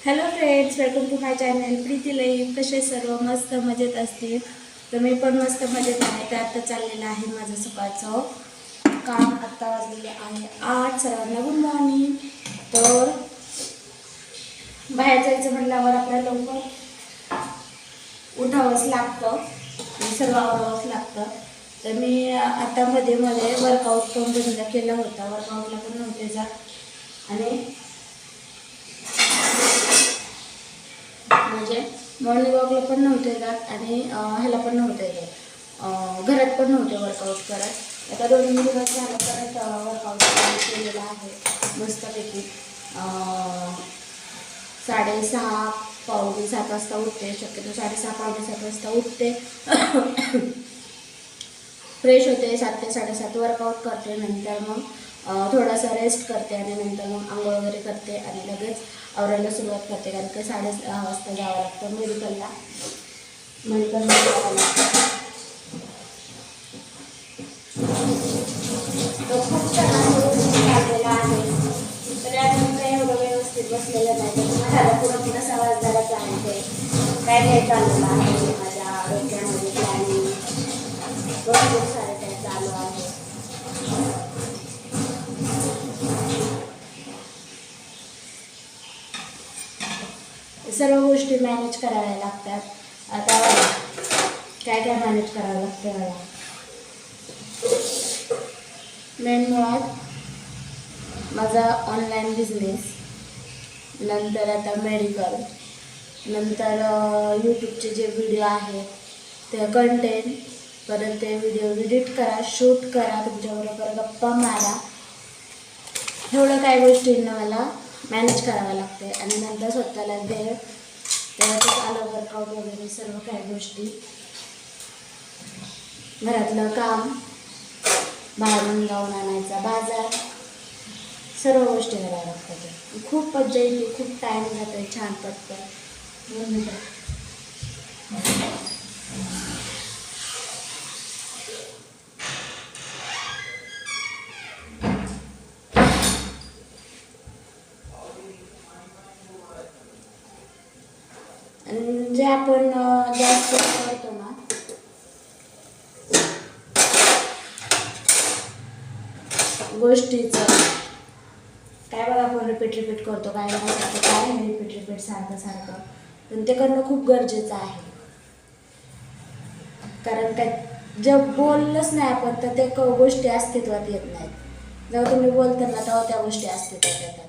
Hello friends, welcome to my channel Preeti life. कसे सर्व मस्त मजेत असतील तर मी पण मस्त मजेत आहे. तर आता चाललेलं आहे माझं सकाळचं काम. आत्ता वाजलेले आहे 8. सर्वांना गुड मॉर्निंग. तर बाहेर जायचं म्हटल्यावर आपल्याला लवकर उठावंच लागतं आणि सर्व आवरावंच लागतं. तर मी आता मध्ये मध्ये वर्कआउट पण बंद केला होता. वर्कआउटला पण नव्हते जात आणि म्हणजे मॉर्निंग वॉकला पण नव्हते जात आणि ह्याला पण नव्हते जात, घरात पण नव्हते वर्कआउट करत. आता 2 दिवस झालं परत वर्कआउट केलेलं आहे मस्तपैकी. 6:30 पावणे 7 वाजता उठते, शक्यतो 6:30 पावणे 7 वाजता उठते. फ्रेश होते, 7 ते 7:30 वर्कआउट करते. नंतर मग थोडासा रेस्ट करते आणि नंतर मग आंघोळ वगैरे करते आणि लगेच आवरायला सुरुवात करते. कारण की 6:30 वाजता जावं लागतं मेडिकलला. मेडिकलमध्ये जावं लागतं. तो खूप छान चाललेला आहे. तरी अजून काही एवढं व्यवस्थित बसलेलं नाही. तर माझ्या पुढं पुढं समजदारच आहे ते काय काय चाललेलं आहे माझ्या डोक्यामध्ये प्लॅनिंग. भरपूर सारे काही चालू आहे. सर्व गोष्टी मॅनेज कराव्या लागतात. आता काय काय मॅनेज करावं लागतं मला. मेन मुळात माझा ऑनलाईन बिझनेस, नंतर आता मेडिकल, नंतर यूट्यूबचे जे व्हिडिओ आहेत ते कंटेंट, परत ते व्हिडिओ एडिट करा, शूट करा, तुमच्याबरोबर गप्पा मारा. एवढं काही गोष्टींना मला मॅनेज करावं लागते आणि नंतर स्वतःला वेळ, त्यातच आलं वर्कआउट वगैरे सर्व काही गोष्टी, घरातलं काम, बाहेरून जाऊन आणायचा बाजार, सर्व गोष्टी कराव्या लागतात. खूप मज्जा येते, खूप टाईम जातो आहे छान पटकन. 2 मिनिटं. आणि जे आपण जास्त करतो ना गोष्टीचं, काय बघा आपण रिपीट करतो, काय बघा काय नाही रिपीट सारखं पण ते करणं खूप गरजेचं आहे. कारण काय जर बोललंच नाही आपण तर ते गोष्टी अस्तित्वात येत नाहीत. जेव्हा तुम्ही बोलता ना तेव्हा त्या गोष्टी अस्तित्वात येतात.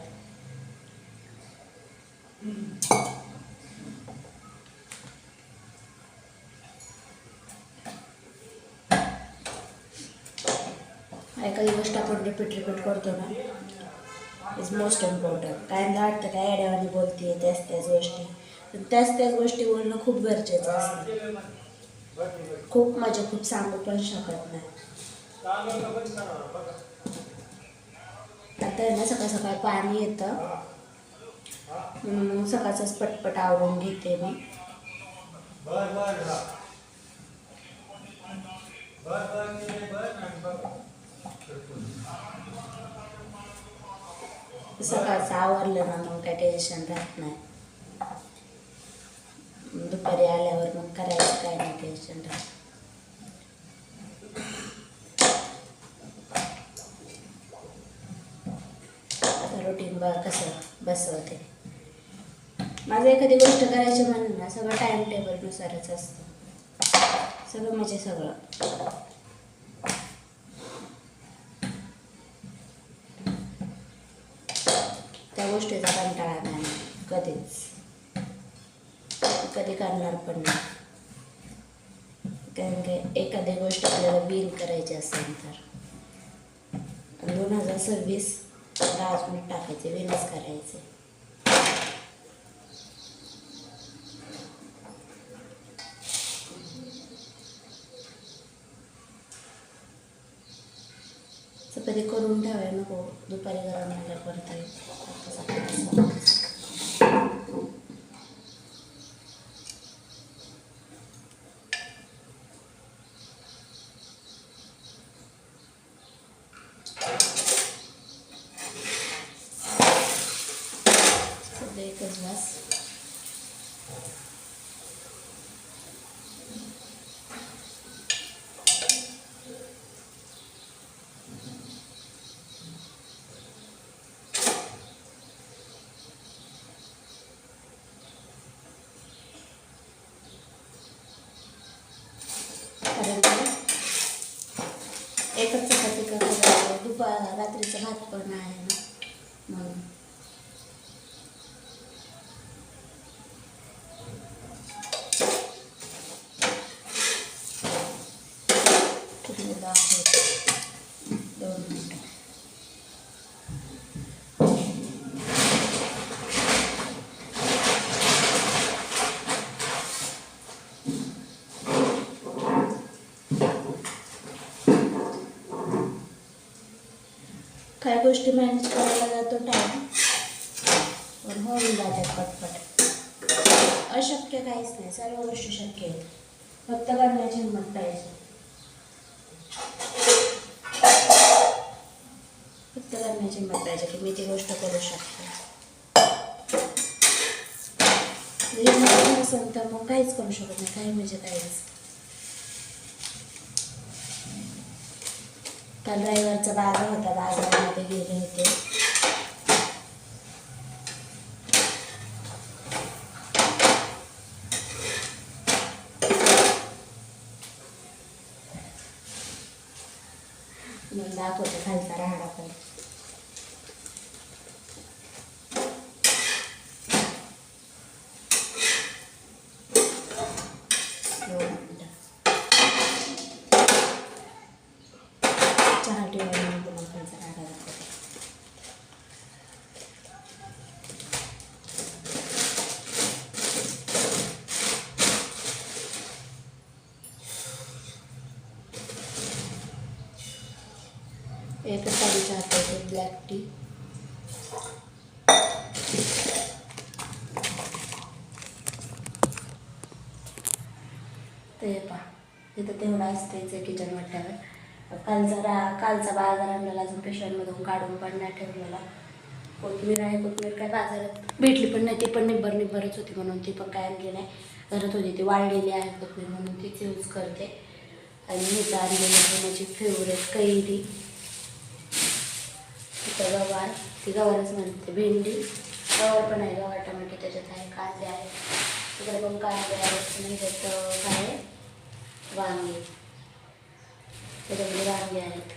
एखादी गोष्ट आपण रिपीट करतो ना, इज मोस्ट इम्पॉर्टंट. काय वाटतं काय येड्यावानी बोलते त्याच गोष्टी, पण त्याच गोष्टी बोलणं खूप गरजेचं असतं. खूप खूप सांगू पण शकत नाही. आता आहे ना सकाळ सकाळ पाणी येतं म्हणून सकाळचाच पटपट आवरून घेते मी. सकाळचं आवरलं ना मग काय टेन्शन राहत नाही. दुपारी आल्यावर मग करायचं काय नाही टेन्शन राहत. आता रुटीन कसं बसवते. माझं एखादी गोष्ट करायची म्हणून ना सगळं टाईम टेबलनुसारच असतं. सगळं म्हणजे सगळं. त्या गोष्टीचा कंटाळा नाही कधीच, कधी करणार पण नाही. कारण की एखादी गोष्ट आपल्याला विन करायची असेल तर 2026 राजमीठ टाकायचे, विनच करायचे. कधी करून ठेवायला नको, दुपारी गरम झाल्या करता येईल. होतं एकच वास. एकच चपाती करतो, रात्रीचा भात पण आहे ना म्हणून. किती दाखवतो 2 मिनिटं. काही गोष्टी मॅनेज करायला जातो टाईम, पण होऊन जातात पटपट. अशक्य काहीच नाही, सर्व गोष्टी शक्य आहेत, फक्त करण्याची हिंमत पाहिजे. फक्त करण्याची हिंमत पाहिजे की मी ती गोष्ट करू शकते. हिंमत नसेल तर मग काहीच करू शकत नाही, काही म्हणजे काहीच. काल रविवारचा बाजार होता, बाजारामध्ये गेले होते. मग दाखवते खालचा राहडा पण. चहा ठेवल्यानंतर तुम्हाला खालचा राहडा दाखवते. एक चमचा हाताचे ब्लॅक टी. ते पहा इथं तेवढं असतेच आहे किचन वाट्यावर. कालचा बाजार आणलेला अजून पिशव्यांमधून काढून पण नाही ठेवलेला. कोथिंबीर आहे, कोथिंबीर काय बाजारात भेटली पण नाही, ती पण निब्बरच होती म्हणून ती पण काय आणली नाही. घरात होती ती वाळलेली आहे कोथिंबीर म्हणून तीच यूज करते. आणि हिचं आणलेली माझी फेवरेट कैरी. तिथं गवार, ती गवारच म्हणते, भेंडी गवार पण आहे, गवार टमाटे त्याच्यात आहे, कांदे आहे, तिकडे पण कांदे आहेत, नाही त्यात काय वांगे, त्याच्यामध्ये वांगे आहेत.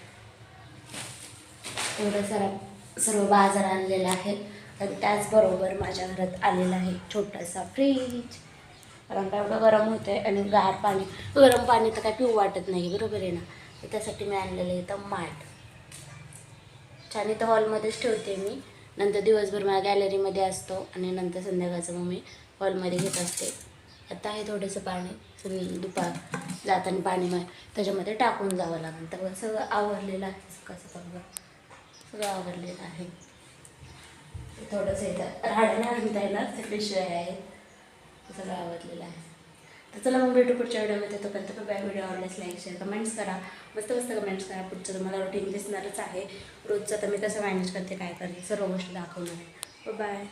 एवढं सर्व बाजार आणलेला आहे. आणि त्याचबरोबर माझ्या घरात आलेला आहे छोटासा फ्रीज. कारण का एवढं गरम होतं आहे आणि गरम पाणी तर काय पिऊ वाटत नाही, बरोबर आहे ना. तर त्यासाठी मी आणलेलं आहे इथं माठ. छान इथं हॉलमध्येच ठेवते मी, नंतर दिवसभर माझ्या गॅलरीमध्ये असतो आणि नंतर संध्याकाळचं मग मी हॉलमध्ये घेत असते. आता आहे थोडंसं पाणी, दुपार जाताना पाणी त्याच्यामध्ये टाकून जावं लागेल. तर सगळं आवरलेलं आहे, कसं सगळं आवरलेलं आहे. थोडंसं इथं राहणं आणता येणार, ते पिशव्या आहेत, सगळं आवरलेलं आहे. तर चला मग भेटू पुढच्या व्हिडिओमध्ये. तोपर्यंत बाय. व्हिडिओ आवडल्यास लाईक शेअर कमेंट्स करा, मस्त कमेंट्स करा. पुढचं तुम्हाला रुटीन दिसणारच आहे रोजचं, तर मी कसं मॅनेज करते, काय करते, सर्व गोष्टी दाखवणार आहे. बाय.